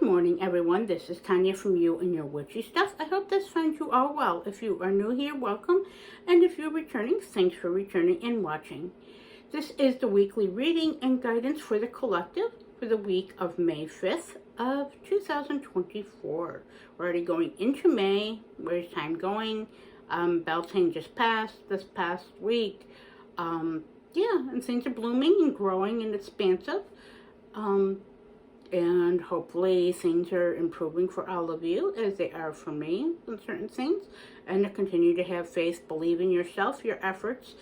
morning, everyone. This is Tanya from You and Your Witchy Stuff. I hope this finds you all well. If you are new here, welcome. And if you're returning, thanks for returning and watching. This is the weekly reading and guidance for the collective for the week of May 5th of 2024. We're already going into May. Where's time going? Beltane just passed this past week. And things are blooming and growing and expansive. And hopefully things are improving for all of you as they are for me in certain things. And to continue to have faith, believe in yourself, your efforts,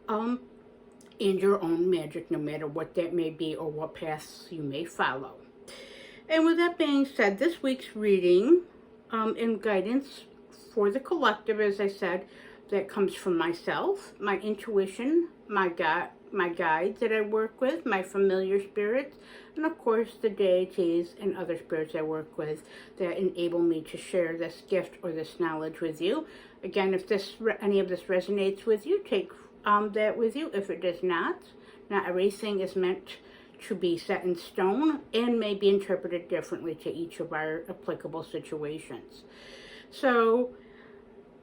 and your own magic, no matter what that may be or what paths you may follow. And with that being said, this week's reading and guidance for the collective, as I said, that comes from myself, my intuition, my guides that I work with, my familiar spirits, and of course the deities and other spirits I work with that enable me to share this gift or this knowledge with you. Again, if any of this resonates with you, take that with you. If it does not everything is meant to be set in stone and may be interpreted differently to each of our applicable situations. So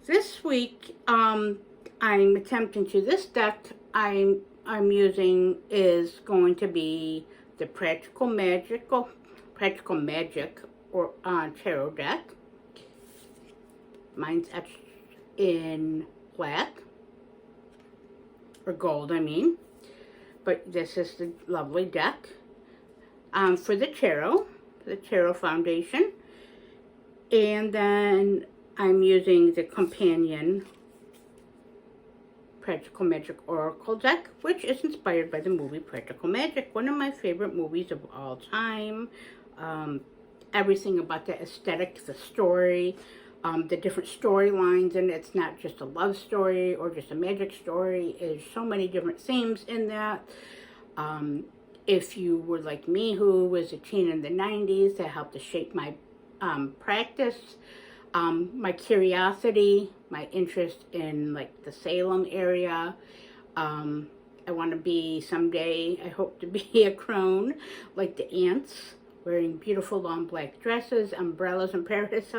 this week, I'm attempting to, this deck I'm using is going to be the Practical Magic or tarot deck. Mine's etched in black, or gold, I mean. But this is the lovely deck for the Tarot Foundation. And then I'm using the companion Practical Magic Oracle deck, which is inspired by the movie Practical Magic, one of my favorite movies of all time. Everything about the aesthetic, the story, the different storylines, and it's not just a love story or just a magic story. There's so many different themes in that. If you were like me, who was a teen in the 90s, that helped to shape my practice, my curiosity, my interest in like the Salem area. I want to be someday, I hope to be a crone like the ants, wearing beautiful long black dresses, umbrellas in paradise,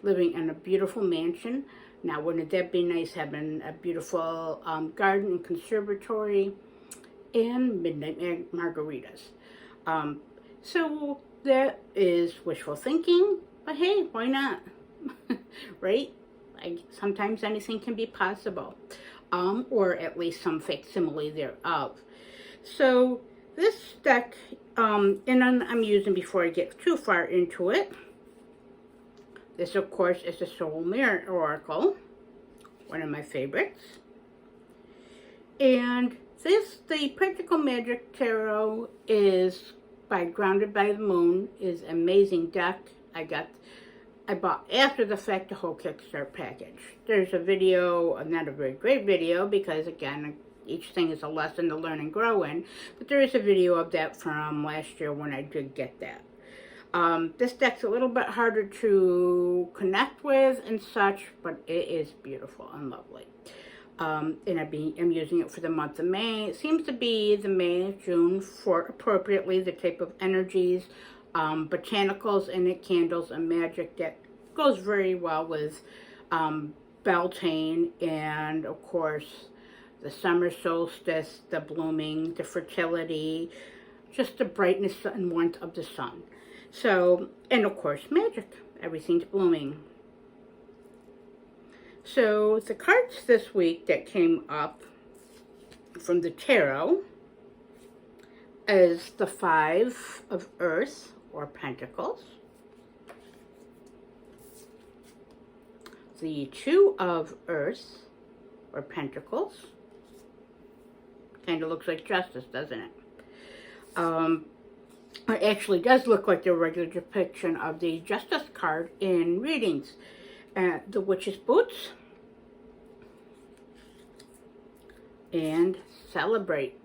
living in a beautiful mansion. Now, wouldn't that be nice, having a beautiful garden and conservatory and midnight margaritas. So that is wishful thinking, but hey, why not? Right? Like, sometimes anything can be possible, or at least some facsimile thereof. So this deck, and I'm using, before I get too far into it, this of course is the Soul Mirror Oracle, one of my favorites. And the Practical Magic Tarot is by Grounded by the Moon, is an amazing deck. I bought after the fact the whole Kickstarter package. There's a video, not a very great video, because again, each thing is a lesson to learn and grow in, but there is a video of that from last year when I did get that. This deck's a little bit harder to connect with and such, but it is beautiful and lovely. And I'm using it for the month of May. It seems to be the May, June, for appropriately the type of energies, botanicals in it, candles and magic, that goes very well with Beltane, and of course the summer solstice, the blooming, the fertility, just the brightness and warmth of the sun. So, and of course magic, everything's blooming. So the cards this week that came up from the tarot is the Five of Earth, or Pentacles, the Two of Earth, or Pentacles. Kind of looks like Justice, doesn't it? It actually does look like the regular depiction of the Justice card in readings. The Witch's Boots, and Celebrate.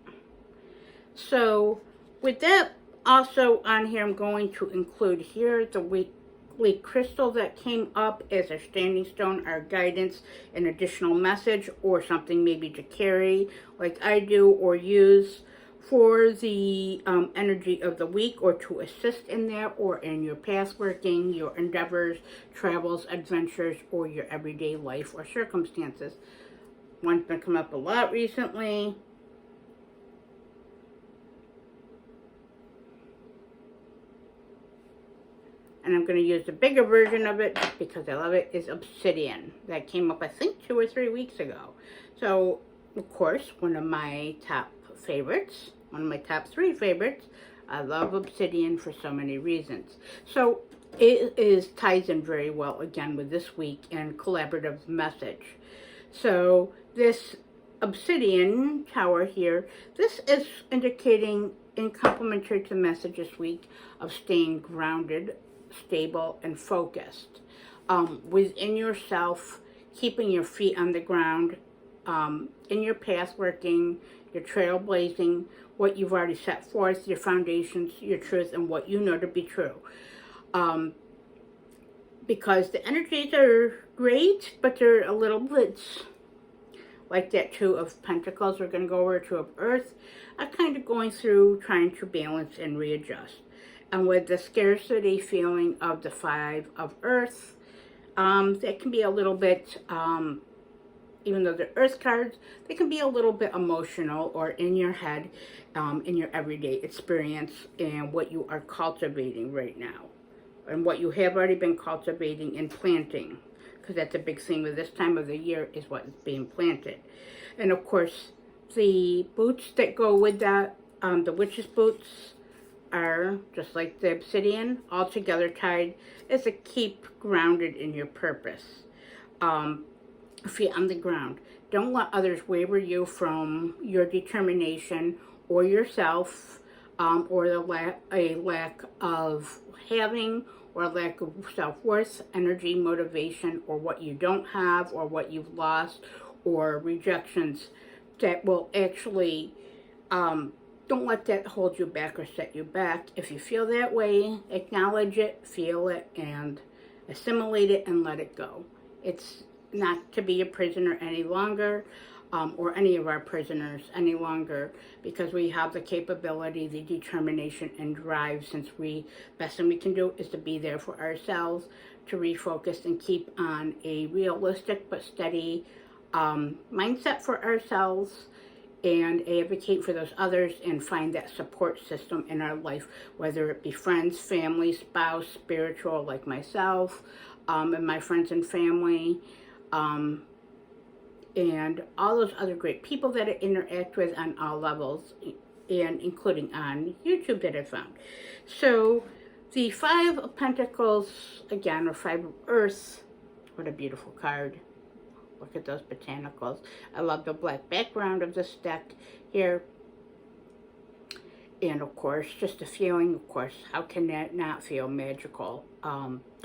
So with that, also on here, I'm going to include here the weekly crystal that came up as a standing stone, our guidance, an additional message, or something maybe to carry like I do or use for the energy of the week, or to assist in that, or in your past working, your endeavors, travels, adventures, or your everyday life or circumstances. One's been coming up a lot recently. And I'm going to use the bigger version of it just because I love it, is Obsidian. That came up, I think, 2 or 3 weeks ago. So, of course, one of my top favorites, one of my top 3 favorites. I love Obsidian for so many reasons. So, it ties in very well, again, with this week and collaborative message. So, this Obsidian tower here, this is indicating, in complementary to the message this week, of staying grounded, stable, and focused within yourself, keeping your feet on the ground, in your path working, your trailblazing, what you've already set forth, your foundations, your truth, and what you know to be true. Because the energies are great, but they're a little bit like that Two of Pentacles. We're going to go over Two of Earth. I'm kind of going through trying to balance and readjust. And with the scarcity feeling of the Five of Earth, that can be a little bit, even though they're Earth cards, they can be a little bit emotional or in your head, in your everyday experience, and what you are cultivating right now. And what you have already been cultivating and planting. Because that's a big thing with this time of the year, is what is being planted. And of course, the boots that go with that, the witch's boots, are just like the Obsidian, all together tied, is to keep grounded in your purpose. Feet on the ground. Don't let others waver you from your determination or yourself, or a lack of having, or a lack of self-worth, energy, motivation, or what you don't have, or what you've lost, or rejections that will actually don't let that hold you back or set you back. If you feel that way, acknowledge it, feel it, and assimilate it, and let it go. It's not to be a prisoner any longer, or any of our prisoners any longer, because we have the capability, the determination, and drive, since best thing we can do is to be there for ourselves, to refocus and keep on a realistic but steady mindset for ourselves, and advocate for those others, and find that support system in our life, whether it be friends, family, spouse, spiritual, like myself, and my friends and family, and all those other great people that I interact with on all levels, and including on YouTube that I found. So the Five of Pentacles, again, or Five of Earth, what a beautiful card. Look at those botanicals. I love the black background of this deck here. And of course, just a feeling, of course, how can that not feel magical?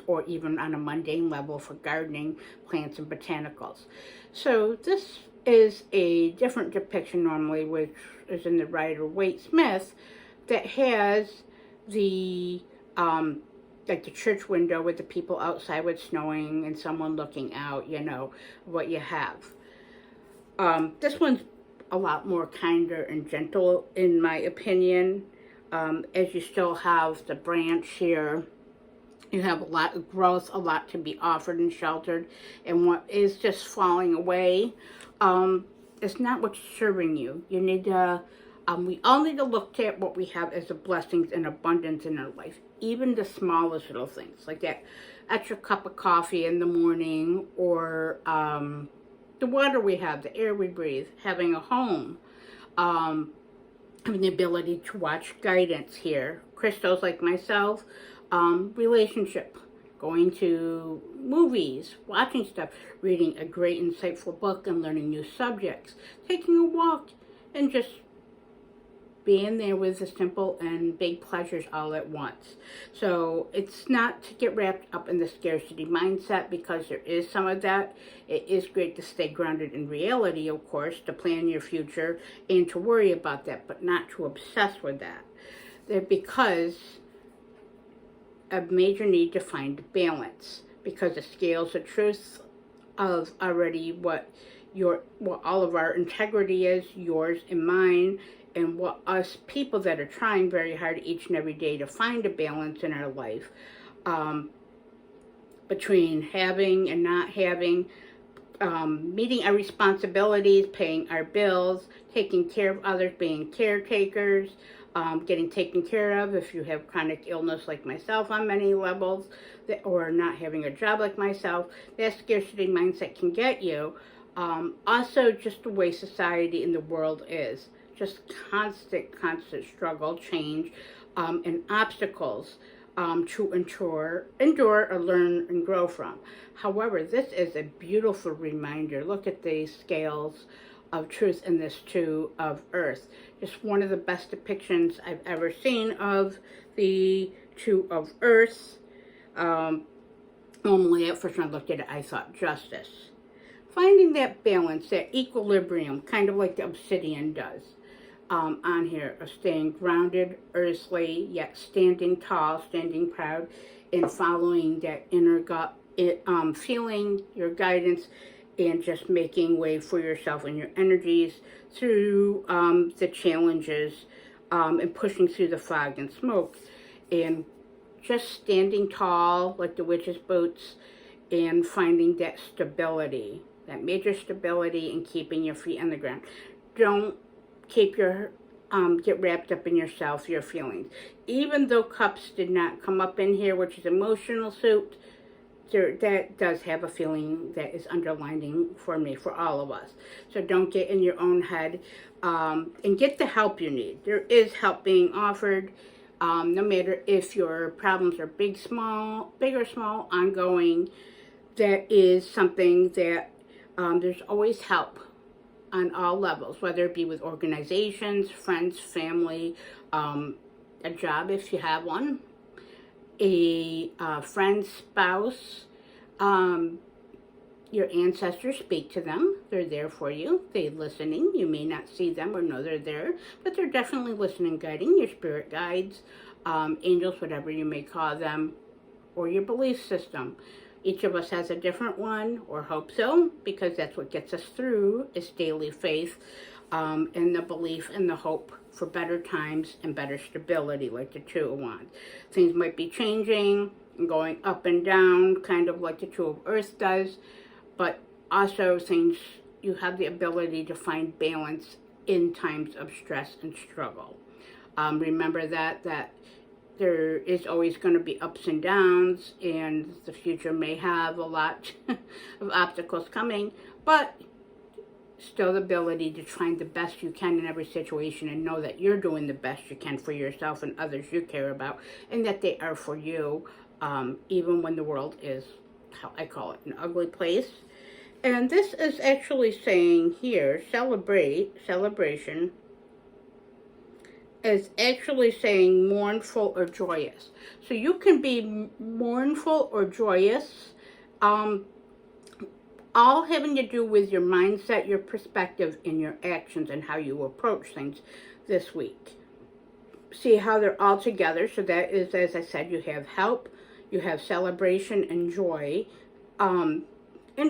Or even on a mundane level for gardening, plants, and botanicals. So this is a different depiction normally, which is in the Rider-Waite Smith, that has the like the church window with the people outside with snowing and someone looking out, you know, what you have. This one's a lot more kinder and gentle, in my opinion, as you still have the branch here. You have a lot of growth, a lot to be offered and sheltered, and what is just falling away, it's not what's serving you. You need to, we all need to look at what we have as the blessings and abundance in our life, even the smallest little things, like that extra cup of coffee in the morning, or the water we have, the air we breathe, having a home, having the ability to watch guidance here, crystals like myself, relationship, going to movies, watching stuff, reading a great insightful book and learning new subjects, taking a walk, and just being there with the simple and big pleasures all at once. So it's not to get wrapped up in the scarcity mindset, because there is some of that. It is great to stay grounded in reality, of course, to plan your future and to worry about that, but not to obsess with that. Because a major need to find balance, because the scales of truth of already what all of our integrity is, yours and mine, and what us people that are trying very hard each and every day to find a balance in our life, between having and not having, meeting our responsibilities, paying our bills, taking care of others, being caretakers, getting taken care of if you have chronic illness like myself on many levels, or not having a job like myself. That scarcity mindset can get you. Also, just the way society in the world is. Just constant struggle, change, and obstacles to endure or learn and grow from. However, this is a beautiful reminder. Look at the scales of truth in this two of earth. Just one of the best depictions I've ever seen of the two of earth. Normally, at first when I looked at it, I thought justice. Finding that balance, that equilibrium, kind of like the obsidian does. On here, of staying grounded, earthly, yet standing tall, standing proud, and following that inner gut, feeling your guidance, and just making way for yourself and your energies through the challenges, and pushing through the fog and smoke, and just standing tall like the witch's boots, and finding that stability, that major stability, and keeping your feet on the ground. Don't keep your get wrapped up in yourself, your feelings. Even though cups did not come up in here, which is emotional suit, that does have a feeling that is underlining for me, for all of us. So don't get in your own head, and get the help you need. There is help being offered, no matter if your problems are big or small, ongoing. That is something that there's always help on all levels, whether it be with organizations, friends, family, a job if you have one, a friend, spouse, your ancestors. Speak to them. They're there for you. They're listening. You may not see them or know they're there, but they're definitely listening, guiding. Your spirit guides, angels, whatever you may call them, or your belief system. Each of us has a different one, or hope so, because that's what gets us through, is daily faith, and the belief and the hope for better times and better stability, like the Two of Wands. Things might be changing and going up and down, kind of like the Two of Earth does, but also things, you have the ability to find balance in times of stress and struggle. Remember that there is always going to be ups and downs, and the future may have a lot of obstacles coming, but still the ability to try the best you can in every situation, and know that you're doing the best you can for yourself and others you care about, and that they are for you, even when the world is, how I call it, an ugly place. And this is actually saying here, celebration, is actually saying mournful or joyous. So you can be mournful or joyous, all having to do with your mindset, your perspective, and your actions, and how you approach things this week. See how they're all together. So that is, as I said, you have help, you have celebration and joy, and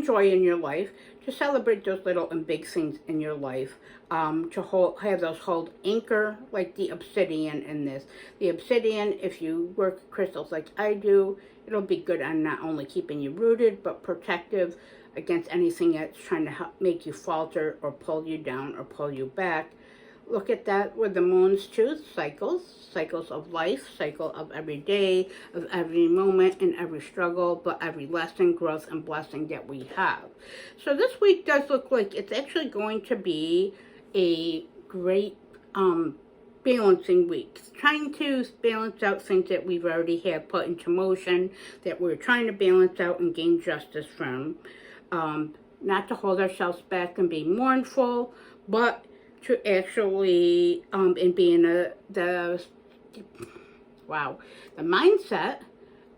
joy in your life, to celebrate those little and big things in your life, to have those hold anchor, like the obsidian in this. The obsidian, if you work with crystals like I do, it'll be good on not only keeping you rooted, but protective against anything that's trying to help make you falter or pull you down or pull you back. Look at that with the moon's too, cycles of life, cycle of every day, of every moment and every struggle, but every lesson, growth, and blessing that we have. So this week does look like it's actually going to be a great balancing week. Trying to balance out things that we've already had put into motion, that we're trying to balance out and gain justice from. Not to hold ourselves back and be mournful, but to actually, and be in the mindset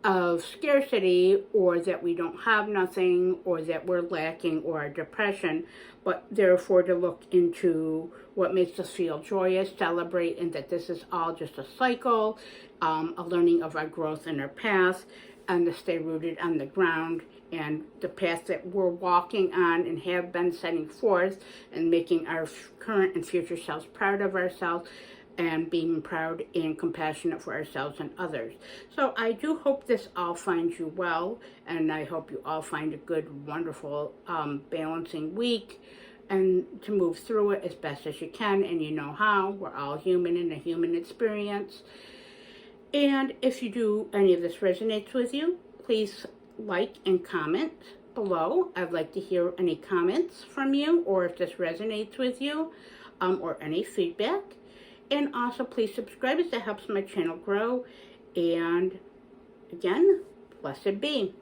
of scarcity, or that we don't have nothing, or that we're lacking, or our depression, but therefore to look into what makes us feel joyous, celebrate, and that this is all just a cycle, a learning of our growth and our path, and to stay rooted on the ground and the path that we're walking on and have been setting forth, and making our current and future selves proud of ourselves, and being proud and compassionate for ourselves and others. So I do hope this all finds you well, and I hope you all find a good, wonderful, balancing week, and to move through it as best as you can, and you know how. We're all human in a human experience. And if you do, any of this resonates with you, please like and comment below. I'd like to hear any comments from you, or if this resonates with you, or any feedback. And also, please subscribe, as it helps my channel grow. And again, blessed be.